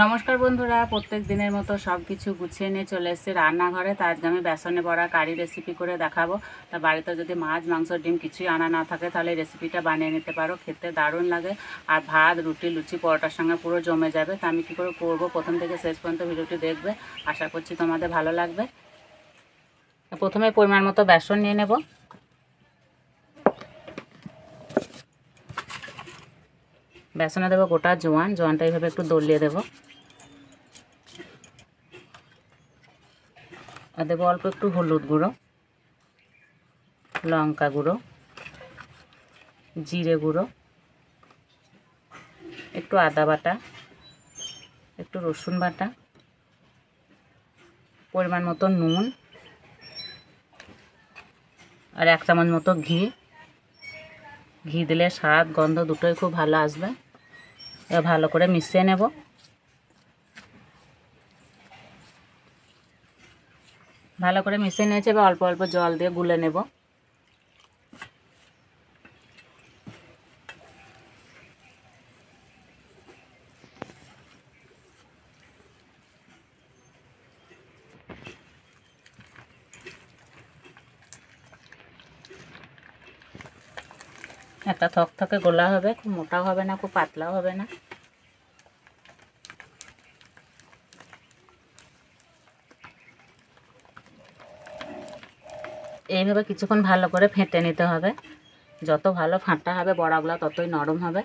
নমস্কার বন্ধুরা, প্রত্যেক দিনের মতো সব কিছু গুছিয়ে নিয়ে চলে এসেছি রান্নাঘরে। তা আজকে আমি বেসনে বড়া কারি রেসিপি করে দেখাবো। তা বাড়িতে যদি মাছ, মাংস, ডিম কিছুই আনা না থাকে তাহলে এই রেসিপিটা বানিয়ে নিতে পারো। খেতে দারুণ লাগে আর ভাত, রুটি, লুচি, পরোটার সঙ্গে পুরো জমে যাবে। তা আমি কী করে করবো প্রথম থেকে শেষ পর্যন্ত ভিডিওটি দেখবে, আশা করছি তোমাদের ভালো লাগবে। প্রথমে পরিমাণ মতো বেসন নিয়ে নেব। বেসনে দেবো গোটা জোয়ান, জোয়ানটা এইভাবে একটু দলিয়ে দেবো। আর দেবো অল্প একটু হলুদ গুঁড়ো, লঙ্কা গুঁড়ো, জিরে গুঁড়ো, একটু আদা বাটা, একটু রসুন বাটা, পরিমাণ মতো নুন আর 1 চামচ মতো ঘি। ঘি দিলে স্বাদ গন্ধ দুটোই খুব ভালো আসবে। এবার ভালো করে মিশিয়ে নেব। ভালো করে মিশিয়ে নিয়েছে, এবার অল্প অল্প জল দিয়ে গুলে নেব। একটা থকথকে গোলা হবে, খুব মোটাও হবে না, খুব পাতলাও হবে না। এইভাবে কিছুক্ষণ ভালো করে ফেটে নিতে হবে। যত ভালো ফাটা হবে বড়াগুলো ততই নরম হবে।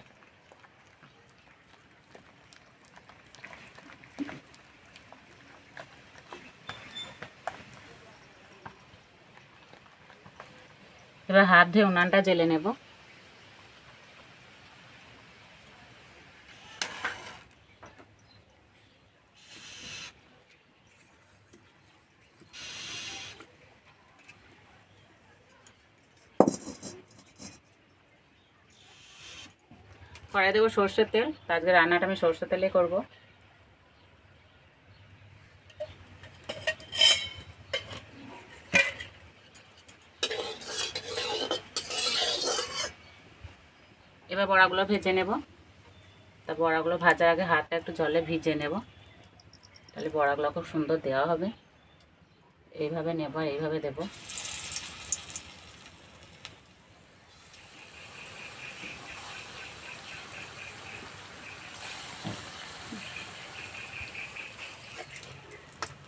এবার হাত ধুয়ে উনানটা জ্বেলে নেব। কড়াই দেবো সর্ষের তেল। আজকে রান্নাটা আমি সর্ষের তেলে করব। এবার বড়াগুলো ভেজে নেব। তা বড়াগুলো ভাজার আগে হাতটা একটু জলে ভিজে নেব, তাহলে বড়াগুলো খুব সুন্দর দেওয়া হবে। এইভাবে নেব, এইভাবে দেব।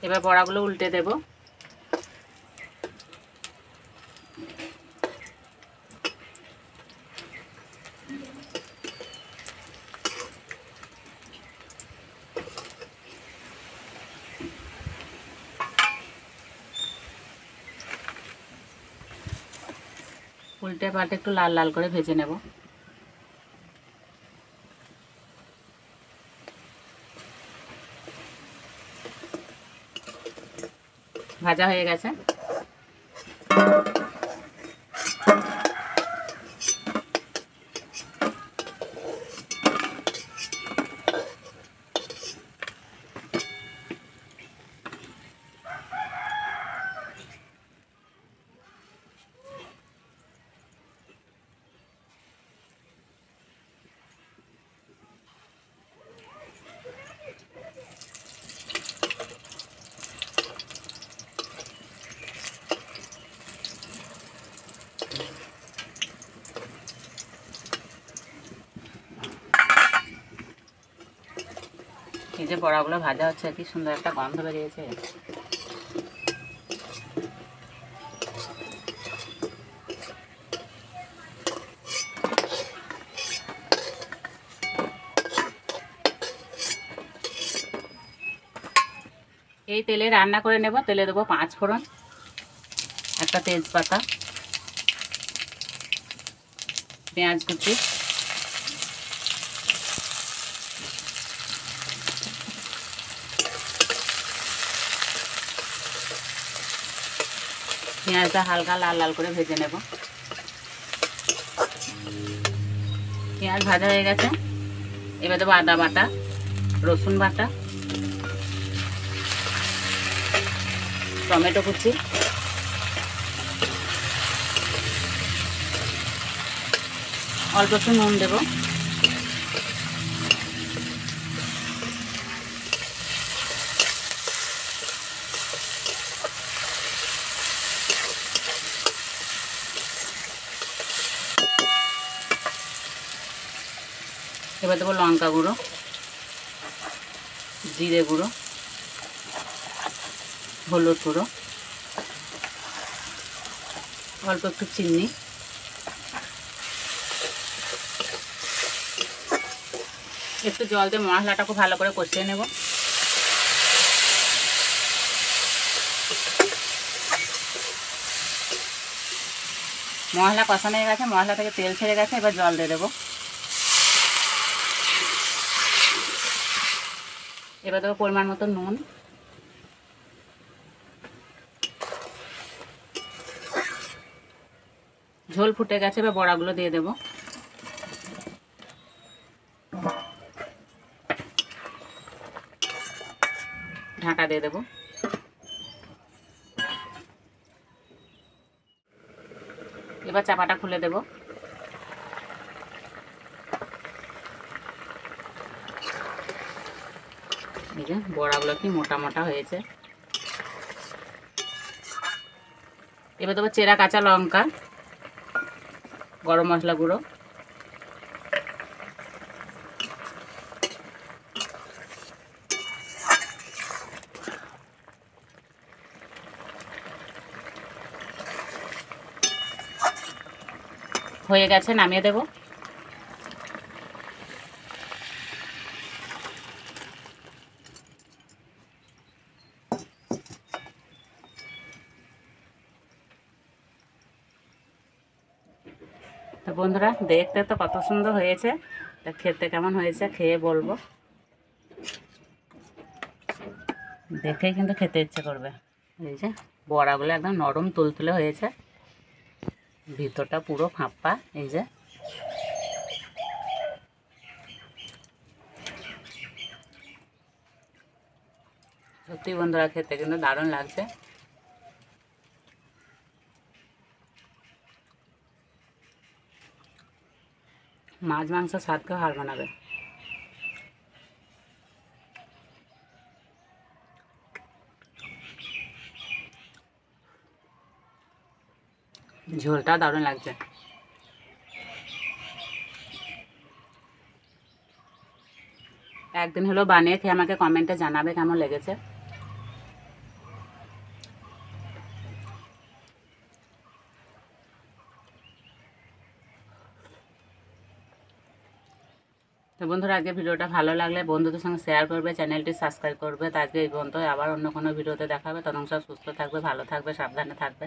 এবার বড়াগুলো উল্টে দেব। উল্টে পাল্টে একটু লাল লাল করে ভেজে নেব। ভাজা হয়ে গেছে। এই যে বড়াগুলো ভাজা হচ্ছে, কি সুন্দর একটা গন্ধ বেরিয়েছে। এই তেলে রান্না করে নেব। তেলে দেবো 5 ফোড়ন, একটা তেজপাতা, পেঁয়াজ কুচি, পেঁয়াজটা হালকা লাল লাল করে ভেজে নেব। পেঁয়াজ ভাজা হয়ে গেছে। এবার দেবো আদা বাটা, রসুন বাটা, টমেটো কুচি, অল্প একটু নুন দেব। এবার দেবো লঙ্কা গুঁড়ো, জিরে গুঁড়ো, হলুদ গুঁড়ো, অল্প একটু চিনি, একটু জল দিয়ে মশলাটাকে ভালো করে কষিয়ে নেব। মশলা কষানো হয়ে গেছে, মশলা থেকে তেল ছেড়ে গেছে, এবার জল দিয়ে দেবো। এবার দেবো পরিমাণ মতো নুন, ঝোল ফুটে গেছে, এবার বড়াগুলো দিয়ে দেবো। ঢাকা দিয়ে দেবো। এবার চাপাটা খুলে দেব। এই যে বড়াগুলো কি মোটা মোটা হয়েছে। এবার দেবো চেরা কাঁচা লঙ্কা, গরম মশলা গুঁড়ো, হয়ে গেছে, নামিয়ে দেব। তো বন্ধুরা, দেখতে তো কত সুন্দর হয়েছে, তা খেতে কেমন হয়েছে খেয়ে বলবো। দেখেই কিন্তু খেতে ইচ্ছে করবে। এই যে বড়াগুলো একদম নরম তুলতুলে হয়েছে, ভিতরটা পুরো ফাঁপা। এই যে সত্যি বন্ধুরা, খেতে কিন্তু দারুণ লাগছে। মাছ মাংস স্বাদকে হার মানাবে। ঝোলটা দারুণ লাগছে। একদিন হলো বানিয়ে খেয়ে আমাকে কমেন্টে জানাবে কেমন লেগেছে। তো বন্ধুরা, আজকে ভিডিওটা ভালো লাগলে বন্ধুদের সঙ্গে শেয়ার করবে, চ্যানেলটি সাবস্ক্রাইব করবে। তো আজকে এই পর্যন্ত, আবার অন্য কোনো ভিডিওতে দেখাবে। তখন সব সুস্থ থাকবে, ভালো থাকবে, সাবধানে থাকবে।